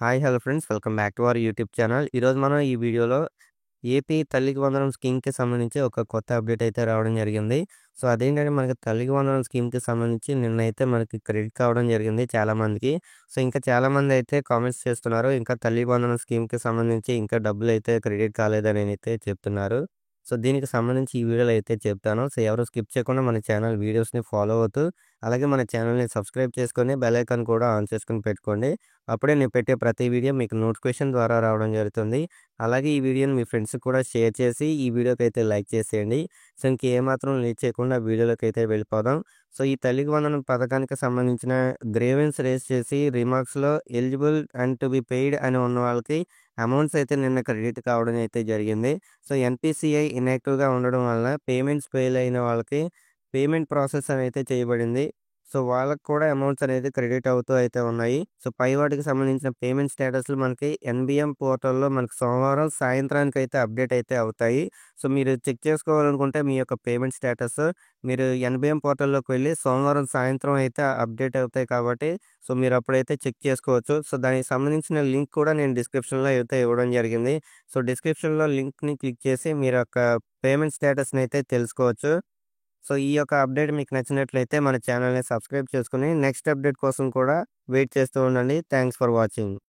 Hi hello friends welcome back to our YouTube channel. ఈరోజు మనం ఈ వీడియోలో ఏపీ తల్లికి వందనం స్కీమ్‌కి సంబంధించి ఒక కొత్త అప్డేట్ అయితే రావడం జరిగింది. సో, అదేంటంటే మనకి తల్లికి వందనం స్కీమ్‌కి సంబంధించి నిన్నైతే మనకి క్రెడిట్ కావడం జరిగింది చాలామందికి. సో, ఇంకా చాలామంది అయితే కామెంట్స్ చేస్తున్నారు. ఇంకా తల్లికి వందనం స్కీమ్‌కి సంబంధించి ఇంకా డబ్బులైతే క్రెడిట్ కాలేదనైతే చెప్తున్నారు. సో, దీనికి సంబంధించి ఈ వీడియోలో అయితే చెప్తాను. సో, ఎవరు స్కిప్ చేయకుండా మన ఛానల్ వీడియోస్‌ని ఫాలో అవుతూ, అలాగే మన ఛానల్‌ని సబ్స్క్రైబ్ చేసుకొని బెల్ ఐకాన్ కూడా ఆన్ చేసుకొని పెట్టుకోండి. అప్పుడే నేను పెట్టే ప్రతి వీడియో మీకు నోటిఫికేషన్ ద్వారా రావడం జరుగుతుంది. అలాగే ఈ వీడియోని మీ ఫ్రెండ్స్‌కి కూడా షేర్ చేసి, ఈ వీడియోకైతే లైక్ చేసేయండి. సో, ఇంకేమాత్రం లేట్ చేయకుండా వీడియోలోకైతే వెళ్ళిపోదాం. సో, ఈ తల్లికి వందనం పథకానికి సంబంధించిన గ్రీవెన్స్ రైజ్ చేసి రిమార్క్స్‌లో eligible and to be paid అని ఉన్న వాళ్ళకి అమౌంట్స్ అయితే నిన్న క్రెడిట్ కావడం అయితే జరిగింది. సో, ఎన్‌పీసీఐ ఇన్‌యాక్టివ్‌గా ఉండడం వలన పేమెంట్స్ ఫెయిల్ అయిన వాళ్ళకి పేమెంట్ ప్రాసెస్ అయితే చేయబడింది. సో, వాళ్ళకి కూడా అమౌంట్స్ అనేది క్రెడిట్ అవుతూ అయితే ఉన్నాయి. సో, పై వాటికి సంబంధించిన పేమెంట్ స్టేటస్‌లు మనకి ఎన్‌బీఎం పోర్టల్‌లో మనకి సోమవారం సాయంత్రానికైతే అప్డేట్ అయితే అవుతాయి. సో, మీరు చెక్ చేసుకోవాలనుకుంటే మీ యొక్క పేమెంట్ స్టేటస్ మీరు ఎన్‌బీఎం పోర్టల్‌లోకి వెళ్లి సోమవారం సాయంత్రం అయితే అప్డేట్ అవుతాయి కాబట్టి, సో, మీరు అప్పుడైతే చెక్ చేసుకోవచ్చు. సో, దానికి సంబంధించిన లింక్ కూడా నేను డిస్క్రిప్షన్‌లో అయితే ఇవ్వడం జరిగింది. సో, డిస్క్రిప్షన్‌లో లింక్‌ని క్లిక్ చేసి మీరు యొక్క పేమెంట్ స్టేటస్‌ని అయితే తెలుసుకోవచ్చు. సో, ఈ యొక్క అప్డేట్ మీకు నచ్చినట్లయితే మన ఛానల్‌ని సబ్స్క్రైబ్ చేసుకొని నెక్స్ట్ అప్డేట్ కోసం కూడా వెయిట్ చేస్తూ ఉండండి. Thanks for watching.